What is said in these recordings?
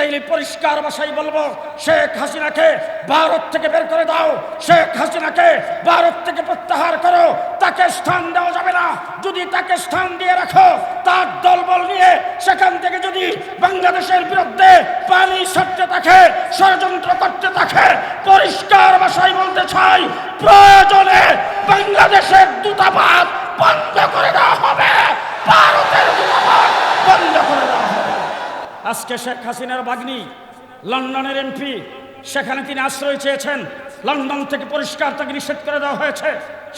তাইলে পরিষ্কার ভাষায় বলবো, শেখ হাসিনাকে ভারত থেকে বের করে দাও, শেখ হাসিনাকে ভারত থেকে প্রত্যাহার করো। তাকে স্থান দেওয়া যাবে না। যদি তাকে স্থান দিয়ে রাখো, তার দলবল নিয়ে সেখান থেকে যদি বাংলাদেশের বিরুদ্ধে পানি ছাড়তে থাকে, ষড়যন্ত্র করতে থাকে, পরিষ্কার ভাষায় বলতে চাই, প্রয়োজনে বাংলাদেশের দূতাবাস বন্ধ করে দেওয়া হবে, ভারতের দূতাবাস বন্ধ করে দেওয়া হবে। আজকে শেখ হাসিনার ভাগ্নি লন্ডনের এমপি, সেখানে তিনি আশ্রয় চেয়েছেন, লন্ডন থেকে পরিষ্কার তাকে নিষেধ করে দেওয়া হয়েছে।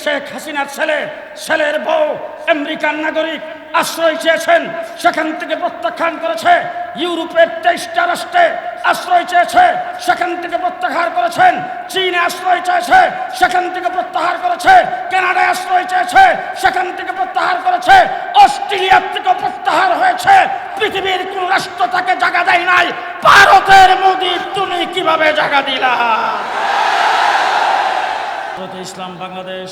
শেখ হাসিনার ছেলের বউ আমেরিকান নাগরিক আশ্রয় চেয়েছেন, সেখান থেকে প্রত্যাখ্যান করেছে। ইউরোপের 23টা রাষ্ট্রে আশ্রয় চেয়েছে, সেখান থেকে প্রত্যাহার করেছেন। চীনে আশ্রয় চেয়েছে, সেখান থেকে প্রত্যাহার করেছে। কানাডায় আশ্রয় চেয়েছে, সেখান থেকে প্রত্যাহার করেছে। অস্ট্রেলিয়া থেকে প্রত্যাহার হয়েছে। পৃথিবীর কোন রাষ্ট্র তাকে জায়গা দেয় নাই। ভারতের মোদি তুমি কিভাবে জায়গা দিলা? ইসলাম বাংলাদেশ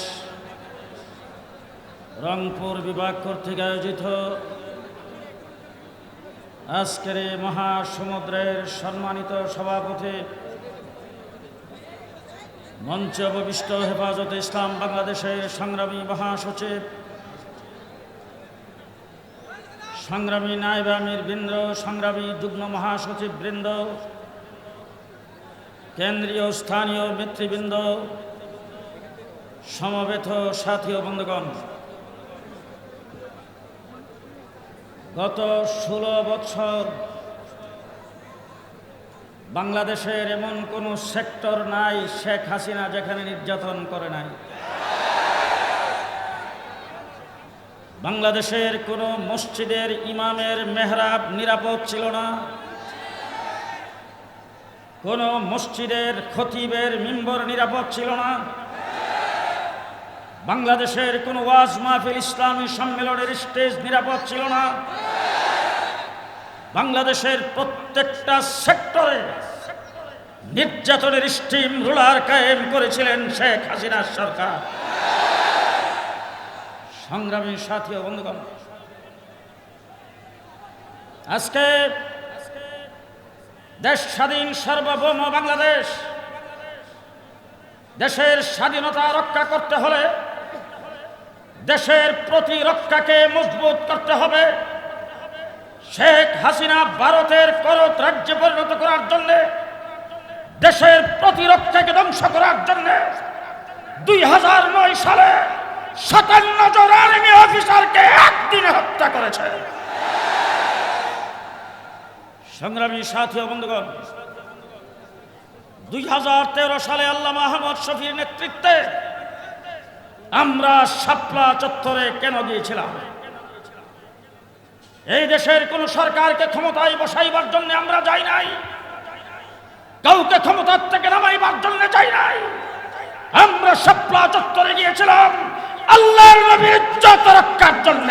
রংপুর বিভাগ কর্তৃক আয়োজিত আজকের এই মহাসমুদ্রের সম্মানিত সভাপতি, মঞ্চে উপবিষ্ট হেফাজতে ইসলাম বাংলাদেশের সংগ্রামী মহাসচিব, সংগ্রামী নায়েবে আমির বৃন্দ, সংগ্রামী যুগ্ম মহাসচিব বৃন্দ, কেন্দ্রীয় স্থানীয় নেতৃবৃন্দ, সমবেত সাথী ও বন্ধুগণ, গত 16 বছর বাংলাদেশের এমন কোনো সেক্টর নাই শেখ হাসিনা যেখানে নির্যাতন করে নাই। বাংলাদেশের কোনো মসজিদের ইমামের মেহরাব নিরাপদ ছিল না, কোনো মসজিদের খতিবের মিম্বর নিরাপদ ছিল না, বাংলাদেশের কোনো ওয়াজ মাহফিল ইসলামী সম্মেলনের স্টেজ নিরাপদ ছিল না। বাংলাদেশের প্রত্যেকটা সেক্টরে নির্যাতনের স্টিম রুলার কায়েম করেছিলেন শেখ হাসিনার সরকার। সংগ্রামী সাথী ও বন্ধুগণ, আজকে দেশ স্বাধীন সার্বভৌম বাংলাদেশ, দেশের স্বাধীনতা রক্ষা করতে হলে দেশের প্রতিরক্ষাকে মজবুত করতে হবে। শেখ হাসিনা ভারতের করত রাজ্যে পরিণত করার জন্য, দেশের প্রতিরক্ষাকে ধ্বংস করার জন্য 2009 সালে 57 জন আর্মি অফিসারকে একদিনে হত্যা করেছে। সংগ্রামী সাথী ও বন্ধুগণ, 2013 সালে আল্লামা আহমদ শফীর নেতৃত্বে আমরা শাপলা চত্বরে কেন গিয়েছিলাম? এই দেশের কোন সরকারকে ক্ষমতায় বসাইবার জন্য আমরা যাই নাই, কাউকে ক্ষমতার থেকে নামাইবার জন্য যাই নাই। আমরা শাপলা চত্বরে গিয়েছিলাম আল্লাহর নবীর ইজ্জত রক্ষার জন্য।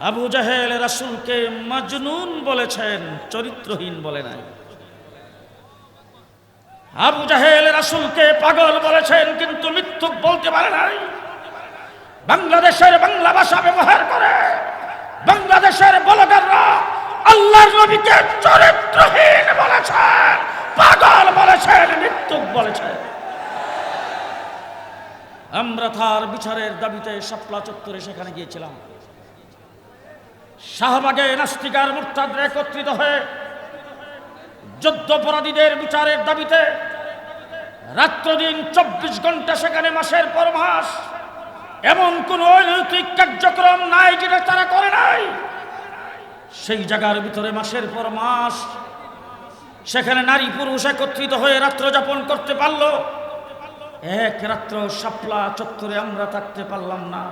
আবু জাহেল রাসূলকে মাজনুন বলেছেন, চরিত্রহীন বলে নাই। আবু জাহেল রাসূলকে পাগল বলেছেন, কিন্তু মিথ্যুক বলতে পারে নাই। বাংলাদেশের বাংলা ভাষা ব্যবহার করে বাংলাদেশের ব্লগাররা আল্লাহর নবীকে চরিত্রহীন বলেছেন, পাগল বলেছেন, মিথ্যুক বলেছেন। আমরা তার বিচারের দাবিতে শাপলা চত্বরে সেখানে গিয়েছিলাম। শাহবাগে নাস্তিকার মুরতাদরা একত্রিত হয়ে যুদ্ধাপরাধীদের বিচারের দাবিতে রাত্র দিন 24 ঘন্টা সেখানে মাসের পর মাস এমন কোন অনৈতিক কার্যক্রম নাই যেটা তারা করে নাই। সেই জায়গার ভিতরে মাসের পর মাস সেখানে নারী পুরুষ একত্রিত হয়ে রাত্র যাপন করতে পারল। এক রাত্র শাপলা চত্বরে আমরা থাকতে পারলাম না।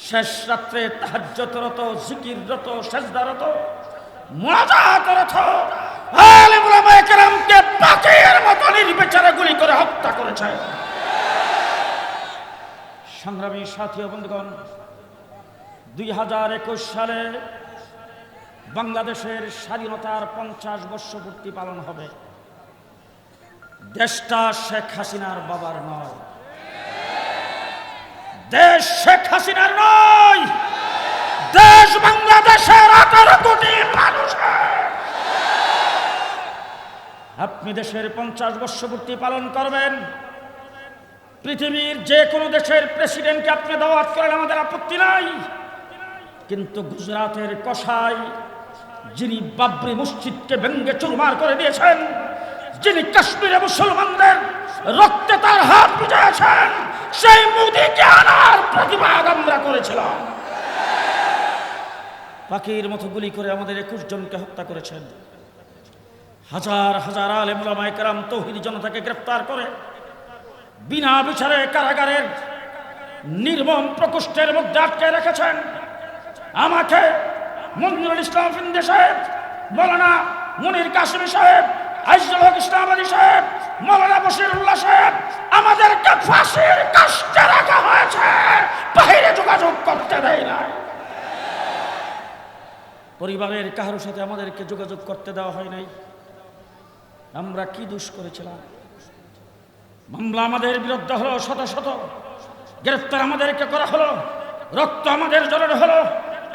শেষ রাত্রে তাহাজ্জুদরত, জিকিররত, সেজদারত, মুনাজাতরত আলেম উলামায়ে কেরামকে পাখির মতো নির্বিচারে গুলি করে হত্যা করেছে। সংগ্রামী সাথী ও বন্ধুগণ, 2021 সালে বাংলাদেশের স্বাধীনতার 50 বর্ষপূর্তি পালন হবে। দেশটা শেখ হাসিনার বাবার নয়, দেশ শেখ হাসিনার নয়, দেশ বাংলাদেশের 18 কোটি মানুষ। আপনি দেশের 50 বর্ষপূর্তি পালন করবেন, পৃথিবীর যে কোনো দেশের প্রেসিডেন্টকে আপনি দাওয়াত করেন, আমাদের আপত্তি নাই। কিন্তু গুজরাটের কসাই, যিনি বাবরি মসজিদকে ভেঙ্গে চুরমার করে দিয়েছেন, যিনি কাশ্মীরে মুসলমানদের রক্তে তার হাত ভিজিয়েছেন, সেই মোদিকে আনার প্রতিবাদ আমরা করেছিলাম। পাখির মতো গুলি করে আমাদের 21 জনকে হত্যা করেছেন। হাজার হাজার আলেম ওলামায়ে কেরাম তৌহিদি জনতাকে গ্রেফতার করে বিনা বিচারে কারাগারের নির্মম প্রকোষ্ঠের মধ্যে আটকে রেখেছেন। আমাকে মঞ্জুরুল ইসলাম ফিন্দে সাহেব, মৌলানা মুনির কাসিমি সাহেব, আইজুল হক ইসলামাবাদী সাহেব, মৌলানা বশিরুল্লাহ সাহেব, আমাদেরকে ফাঁসির কাস্টে রাখা হয়েছে, বাইরে যোগাযোগ করতে দেয় না। পরিবারের কারোর সাথে আমাদেরকে যোগাযোগ করতে দেওয়া হয় নাই। আমরা কি দোষ করেছিলাম? মামলা আমাদের বিরুদ্ধে হলো, শত শত গ্রেফতার আমাদেরকে করা হলো, রক্ত আমাদের জড়ানো হলো,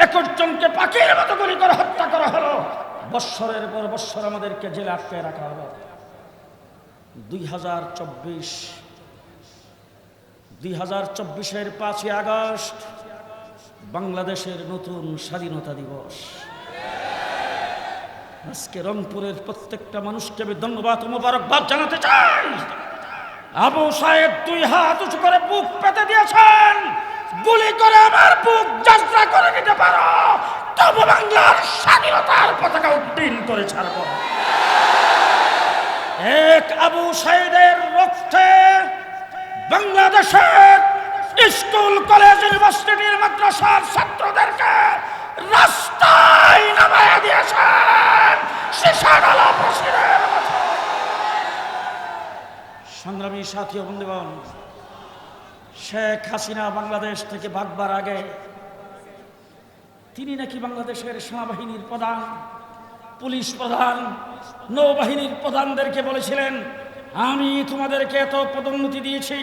21 জনকে পাখির মতো গুলি করে হত্যা করা হলো, বৎসরের পর বৎসর আমাদেরকে জেলে আটকে রাখা হলো। 2024-এর 5ই আগস্ট বাংলাদেশের নতুন স্বাধীনতা দিবস। আজকে রংপুরের প্রত্যেকটা মানুষকে আমি ধন্যবাদ ও মোবারকবাদ জানাতে চাই। আবু সায়েদ 2 হাত উঁচু করে বুক পেতে দিয়েছেন, গুলি করে আমার বুক যাত্রা করে দিতে পারো, তবু বাংলার স্বাধীনতার পতাকা উড্ডীন করে ছাড়ব। এক আবু সায়েদের রক্তে বাংলাদেশের স্কুল, কলেজ, ইউনিভার্সিটির, মাদ্রাসার ছাত্রদেরকে রাস্তায় নামায়া দিয়েছেন শিশাডালা প্রেসিডেন্ট। সংগ্রামী সাথী ও বন্ধুগণ, শেখ হাসিনা বাংলাদেশ থেকে ভাগবার আগে তিনি নাকি বাংলাদেশের সেনাবাহিনীর প্রধান, পুলিশ প্রধান, নৌবাহিনীর প্রধানদেরকে বলেছিলেন, আমি তোমাদেরকে এত পদোন্নতি দিয়েছি,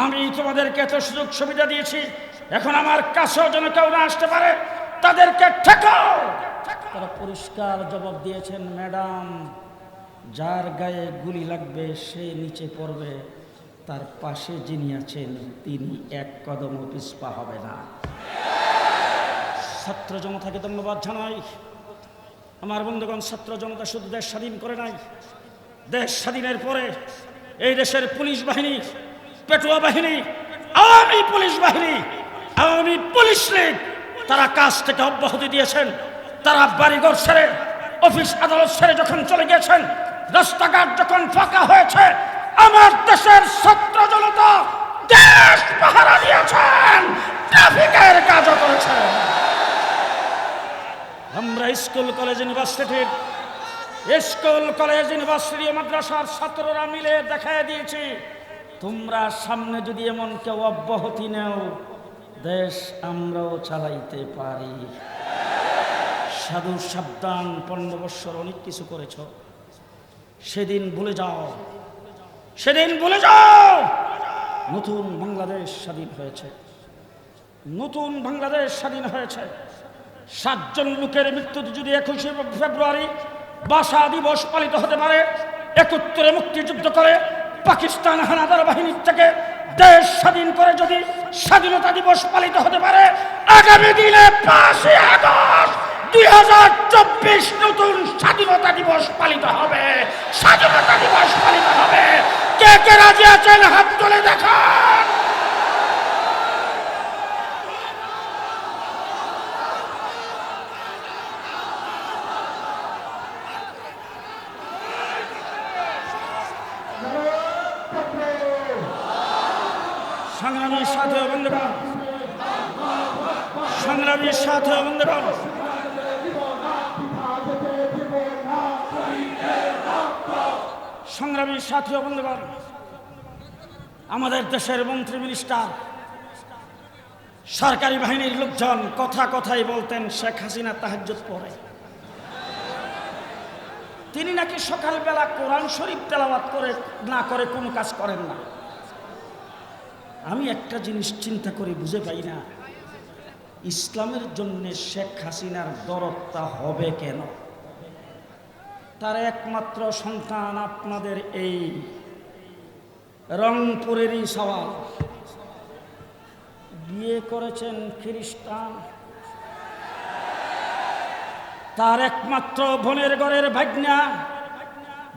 আমি তোমাদেরকে এত সুযোগ সুবিধা দিয়েছি, এখন আমার কাছেও যেন কেউ না আসতে পারে, তাদেরকে ঠেকাও। তারা পরিষ্কার জবাব দিয়েছেন, ম্যাডাম, যার গায়ে গুলি লাগবে সে নিচে পড়বে, তার পাশে যিনি আছেন তিনি 1 কদমও পিছপা হবে না। ছাত্র জনতাকে ধন্যবাদ জানাই। আমার বন্ধুগণ, ছাত্র জনতা শুধু দেশ স্বাধীন করে নাই, দেশ স্বাধীনের পরে এই দেশের পুলিশ বাহিনী, পেটুয়া বাহিনী, আওয়ামী পুলিশ বাহিনী, আওয়ামী পুলিশ লীগ, তারা কাজ থেকে অব্যাহতি দিয়েছেন। তারা বাড়িঘর ছেড়ে, অফিস আদালত ছেড়ে যখন চলে গিয়েছেন, রাস্তাঘাট যখন ফাঁকা হয়েছে, আমার দেশের ছাত্র জনতা দেশ পাহারা দিয়েছেন, ট্রাফিকের কাজও করেছেন। আমরা স্কুল, কলেজ, ইউনিভার্সিটি ও মাদ্রাসার ছাত্ররা মিলে দেখায় দিয়েছি, তোমরা সামনে যদি এমন কেউ অব্যাহতি নেও, দেশ আমরাও চালাইতে পারি। সাধু সাবধান, 15 বৎসর অনেক কিছু করেছ, সেদিন ভুলে যাও, সেদিন ভুলে যাও। নতুন বাংলাদেশ স্বাধীন হয়েছে, নতুন বাংলাদেশ স্বাধীন হয়েছে। 7 জন লোকের মৃত্যুতে যদি 21শে ফেব্রুয়ারি ভাষা দিবস পালিত হতে পারে, 71-এ মুক্তিযুদ্ধ করে পাকিস্তান হানাদার বাহিনীর থেকে দেশ স্বাধীন করে যদি স্বাধীনতা দিবস পালিত হতে পারে, আগামী দিনে 5ই আগস্ট 2024 নতুন স্বাধীনতা দিবস পালিত হবে। স্বাধীনতা দিবস পালিত হবে। কে কে রাজি আছেন হাত তুলে দেখান। সংগ্রামীর সাথে বন্ধুগণ, সংগ্রামীর সাথে বন্ধুগণ, সংগ্রামীর সাথী ও বন্ধুগণ, আমাদের দেশের মন্ত্রী, মিনিস্টার, সরকারি বাহিনীর লোকজন কথাই বলতেন শেখ হাসিনা তাহাজ্জুদ পড়ে। তিনি নাকি সকালবেলা কোরআন শরীফ তেলাওয়াত করে না করে কোনো কাজ করেন না। আমি একটা জিনিস চিন্তা করে বুঝে পাই না, ইসলামের জন্য শেখ হাসিনার দরদটা হবে কেন? তার একমাত্র সন্তান আপনাদের এই রংপুরেরই সওয়াল। বিয়ে করেছেন খ্রিস্টান, তার একমাত্র বোনের ঘরের ভাগ্না।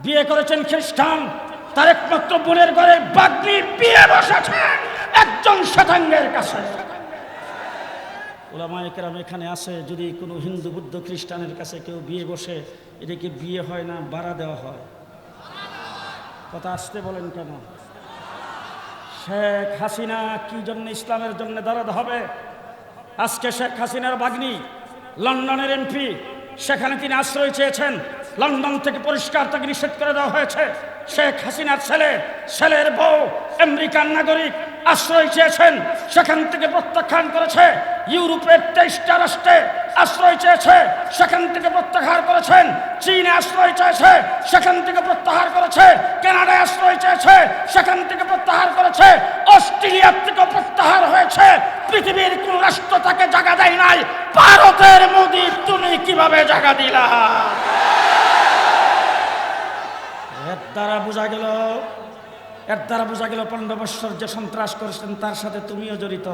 বিয়ে করেছেন খ্রিস্টান, তার একমাত্র বোনের ঘরের ভাগ্নি বিয়ে বসেছে একজন শ্বেতাঙ্গের কাছে। ওলামায়ে কেরাম এখানে আছে, যদি কোনো হিন্দু বুদ্ধ খ্রিস্টানের কাছে কেউ বিয়ে বসে, এটা কি বিয়ে হয় না ভাড়া দেওয়া হয়? কথা আসতে বলেন কেন? শেখ হাসিনা কি জন্য ইসলামের জন্য দাঁড়াতে হবে? আজকে শেখ হাসিনার ভাগ্নি লন্ডনের এমপি, সেখানে তিনি আশ্রয় চেয়েছেন, লন্ডন থেকে পরিষ্কার তাকে নিষেধ করে দেওয়া হয়েছে। শেখ হাসিনার ছেলের বউ আমেরিকান নাগরিক আশ্রয় চেয়েছেন, সেখান থেকে প্রত্যাখ্যান করেছে। ইউরোপের 23টা রাষ্ট্রে আশ্রয় চেয়েছে, সেখান থেকে প্রত্যাহার করেছেন। চীনে আশ্রয় চেয়েছে, সেখান থেকে প্রত্যাহার করেছে। কানাডায় আশ্রয় চেয়েছে, সেখান থেকে প্রত্যাহার করেছে। অস্ট্রেলিয়ার থেকে প্রত্যাহার হয়েছে। পৃথিবীর কোন রাষ্ট্র তাকে জায়গা দেয় নাই। ভারতের মোদি তুমি কিভাবে জায়গা দিলা? এর দ্বারা বোঝা গেল 15 বছর যে সন্ত্রাস করেছেন তার সাথে তুমিও জড়িত।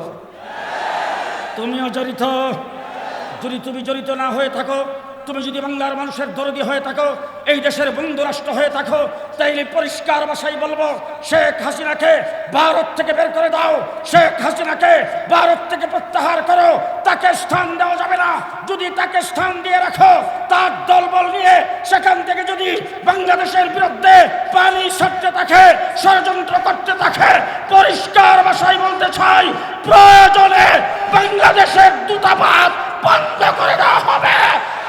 যদি তুমি জড়িত না হয়ে থাকো, তুমি যদি বাংলার মানুষের দরদি হয়ে থাকো, এই দেশের বন্ধু রাষ্ট্র হয়ে থাকো, তাইলে পরিষ্কার ভাষায় বলবো, শেখ হাসিনাকে ভারত থেকে বের করে দাও। শেখ হাসিনাকে ভারত থেকে প্রত্যাহার করো। তাকে স্থান দেওয়া যাবে না। যদি তাকে স্থান দিয়ে রাখো, তার দলবল নিয়ে সেখান থেকে যদি বাংলাদেশের বিরুদ্ধে পানি ছাড়তে থাকে, ষড়যন্ত্র করতে থাকে, পরিষ্কার ভাষায় বলতে চাই, প্রয়োজনে বাংলাদেশের দূতাবাস বন্ধ করে দেওয়া হবে,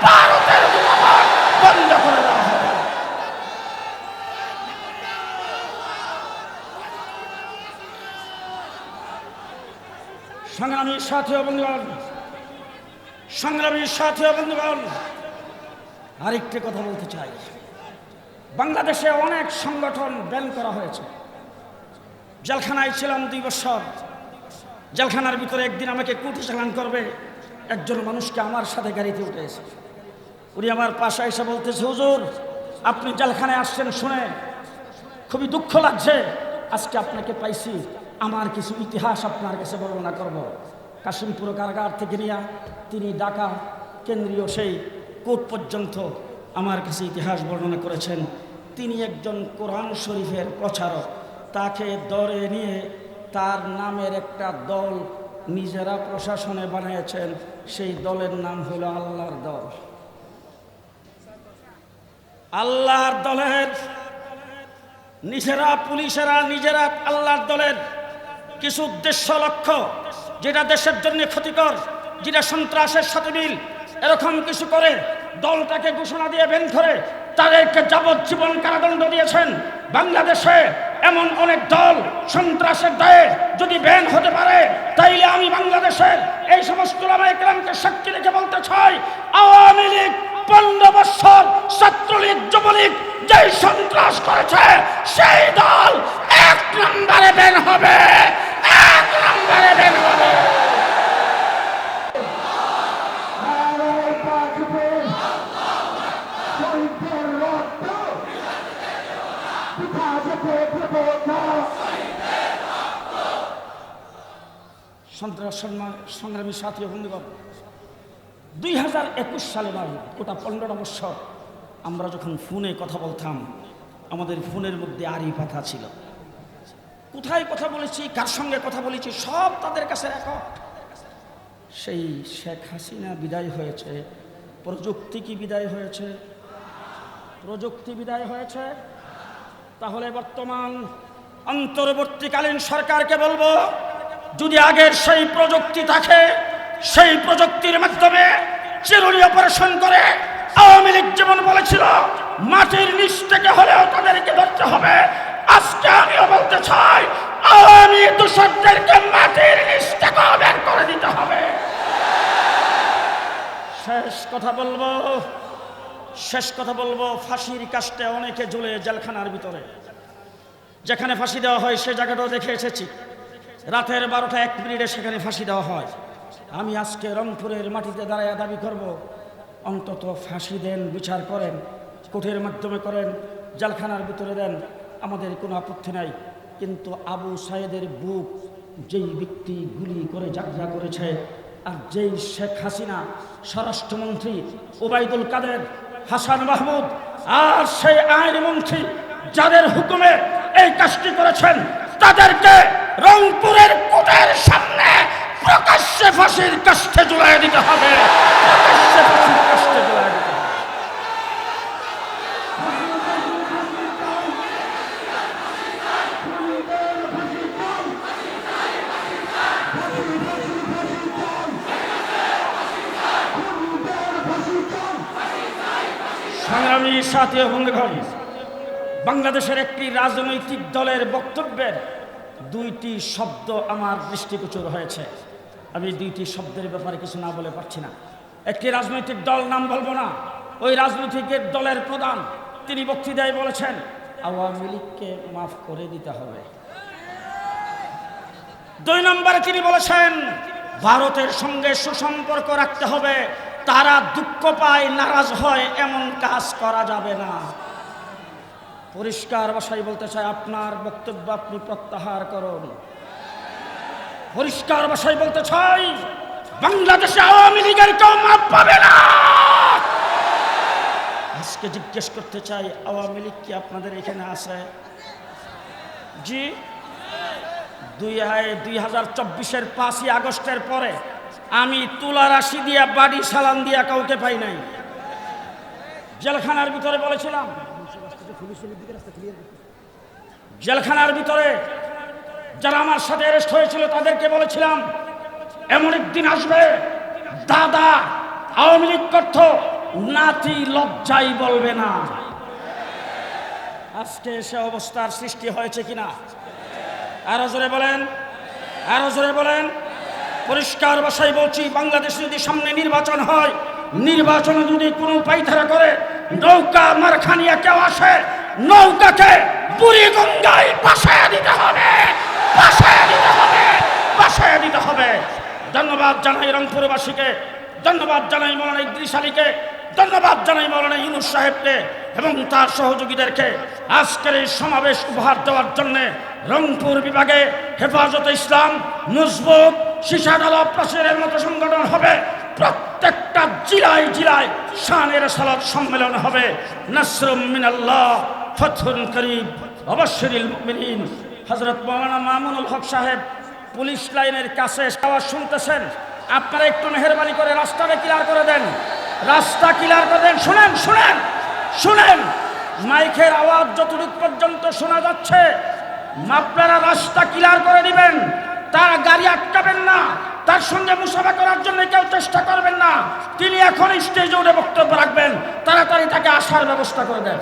ভারতের দূতাবাস বন্ধ করে দেওয়া হবে। সংগ্রামী সাথী ও বন্ধুগণ, আরেকটি কথা বলতে চাই। বাংলাদেশে অনেক সংগঠন ব্যান করা হয়েছে। জেলখানায় ছিলাম 2 বছর। জেলখানার ভিতরে একদিন আমাকে কুটি চালান করবে একজন মানুষকে আমার সাথে গাড়িতে উঠে এসে, উনি আমার পাশে এসে বলতেছে, হুজুর আপনি জেলখানায় আসছেন শুনে খুবই দুঃখ লাগছে। আজকে আপনাকে পাইছি, আমার কিছু ইতিহাস আপনার কাছে বর্ণনা করব। কাশিমপুর কারাগার থেকে নিয়ে তিনি ঢাকা কেন্দ্রীয় সেই কোর্ট পর্যন্ত আমার কাছে ইতিহাস বর্ণনা করেছেন। তিনি একজন কোরআন শরীফের প্রচারক। তাকে ধরে নিয়ে তার নামের একটা দল নিজেরা প্রশাসনে বানিয়েছেন। সেই দলের নাম হলো আল্লাহর দল। আল্লাহর দলের নিজেরা পুলিশেরা নিজেরা আল্লাহর দলের কিছু উদ্দেশ্য লক্ষ্য, যেটা দেশের জন্য ক্ষতিকর, যেটা সন্ত্রাসের সাথে মিল, এরকম কিছু করে দলটাকে ঘোষণা দিয়ে বেন করে তাদেরকে যাবজ্জীবন কারাদণ্ড দিয়েছেন। বাংলাদেশে এমন অনেক দল সন্ত্রাসের দায়ে যদি ব্যান হতে পারে, তাইলে আমি বাংলাদেশের এই সমস্ত ওলামায়ে কেরামকে সাক্ষী রেখে বলতে চাই, আওয়ামী লীগ 15 বছর, ছাত্রলীগ, যুবলীগ যেই সন্ত্রাস করেছে, সেই দল 1 নম্বরে ব্যান হবে, 1 নম্বরে ব্যান হবে। সংগ্রামী সাথী বন্ধুগণ, 2021 সালে গোটা 15 বছর আমরা যখন ফোনে কথা বলতাম, আমাদের ফোনের মধ্যে আড়ি পাতা ছিল। কোথায় কথা বলেছি, কার সঙ্গে কথা বলেছি, সব তাদের কাছে রেকর্ড। সেই শেখ হাসিনা বিদায় হয়েছে, প্রযুক্তি কি বিদায় হয়েছে? প্রযুক্তি বিদায় হয়েছে। তাহলে বর্তমান অন্তর্বর্তীকালীন সরকারকে বলবো, যদি আগের সেই প্রযুক্তি থাকে, সেই প্রযুক্তির মাধ্যমে চিরুনি অপারেশন করে আওয়ামী লীগ যেমন বলেছিল মাটির নিচ থেকে হলেও তাদেরকে ধরতে হবে, আজকে আমিও বলতে চাই আওয়ামী দূষকদেরকে মাটির নিচ থেকে বের করে দিতে হবে। শেষ কথা বলবো, ফাঁসির কাস্টে অনেকে ঝুলে জেলখানার ভিতরে। যেখানে ফাঁসি দেওয়া হয় সে জায়গাটাও দেখে এসেছি। রাতের 12টা 1 মিনিটে সেখানে ফাঁসি দেওয়া হয়। আমি আজকে রংপুরের মাটিতে দাঁড়ায় দাবি করব, অন্তত ফাঁসি দেন, বিচার করেন। কোর্টের মাধ্যমে করেন, জেলখানার ভিতরে দেন, আমাদের কোনো আপত্তি নাই। কিন্তু আবু সাইদের বুক যেই ব্যক্তি গুলি করে জাগজা করেছে, আর যেই শেখ হাসিনা স্বরাষ্ট্রমন্ত্রী ওবায়দুল কাদের, হাসান মাহমুদ, আর সেই আইনমন্ত্রী যাদের হুকুমে এই কাজটি করেছেন, তাদেরকে রংপুরের কোর্টের সামনে প্রকাশ্যে ফাঁসির কাষ্ঠে ঝুলাই দিতে হবে। প্রকাশ্যে ফাঁসির কাষ্ঠে ঝুলাই দিতে হবে। সংগ্রামী সাথী ও বন্ধুগণ, বাংলাদেশের একটি রাজনৈতিক দলের বক্তব্যের দুইটি শব্দ আমার দৃষ্টিগোচর হয়েছে। আমি দুইটি শব্দের ব্যাপারে কিছু না বলে পারছি না। একটি রাজনৈতিক দল, নাম বলবো না, ওই রাজনৈতিক দলের প্রধান তিনি বক্তৃতায় বলেছেন আওয়ামী লীগকে মাফ করে দিতে হবে। 2 নম্বরে তিনি বলেছেন ভারতের সঙ্গে সুসম্পর্ক রাখতে হবে, তারা দুঃখ পায়, নারাজ হয়, এমন কাজ করা যাবে না। পরিষ্কার ভাষায় বলতে চাই, আপনার বক্তব্য আপনি প্রত্যাহার করুন। পরিষ্কার ভাষায় বলতে চাই, বাংলাদেশে আওয়ামী লীগের কেউ মাপ পাবে না। আজকে জিজ্ঞেস করতে চাই, আওয়ামী লীগ কি আপনাদের এখানে আছে? জি, 2024-এর 5ই আগস্টের পরে আমি তুলা রাশি দিয়া, বাড়ি সালাম দিয়া কাউকে পাই নাই। জেলখানার ভিতরে বলেছিলাম, জেলখানার ভিতরে যারা আমার সাথে অ্যারেস্ট হয়েছিল তাদেরকে বলেছিলাম এমন একদিন আসবে দাদা আওয়ামী লীগ করত, নাতি লজ্জাই বলবে না। আজকে সে অবস্থার সৃষ্টি হয়েছে কিনা? আরো জোরে বলেন, আরো জোরে বলেন। পরিষ্কার ভাষায় বলছি, বাংলাদেশে যদি সামনে নির্বাচন হয়, নির্বাচনে যদি কোনো পাইধারা করে নৌকা মারখানিয়া কেউ আসে, নৌকাকে বুড়িগঙ্গায় ভাসায় দিতে হবে, ভাসায় দিতে হবে, ভাসায় দিতে হবে। ধন্যবাদ জানাই রংপুরবাসীকে, ধন্যবাদ জানাই মৌলানা ইদ্রিস আলীকে, ধন্যবাদ জানাই মৌলানা ইউনুস সাহেবকে এবং তার সহযোগীদেরকে আজকের এই সমাবেশ উপহার দেওয়ার জন্য। রংপুর বিভাগে হেফাজতে ইসলাম, মজবুত, শিশাডালা প্রাচীরের মতো সংগঠন হবে। প্রত্যেকটা জেলায় জেলায় শানের সালাত সম্মেলন হবে। নাসরুম মিনাল্লাহ, ফাতহুন করিব, ওয়াবাশশিরিল মুমিনিন। হযরত মাওলানা মামুনুল হক সাহেব পুলিশ লাইনের কাছে আওয়াজ শুনতেছেন, আপনারা একটু মেহেরবানি করে রাস্তাটা ক্লিয়ার করে দেন, রাস্তা ক্লিয়ার করে দেন। শুনেন শুনেন শুনেন, মাইকের আওয়াজ যতটুকু পর্যন্ত শোনা যাচ্ছে আপনারা রাস্তা ক্লিয়ার করে দিবেন। তার গাড়ি আটকাবেন না, তার সঙ্গে মুসাফা করার জন্য কেউ চেষ্টা করবেন না। তিনি এখন স্টেজে উঠে বক্তব্য রাখবেন, তাড়াতাড়ি তাকে আসার ব্যবস্থা করে দেন।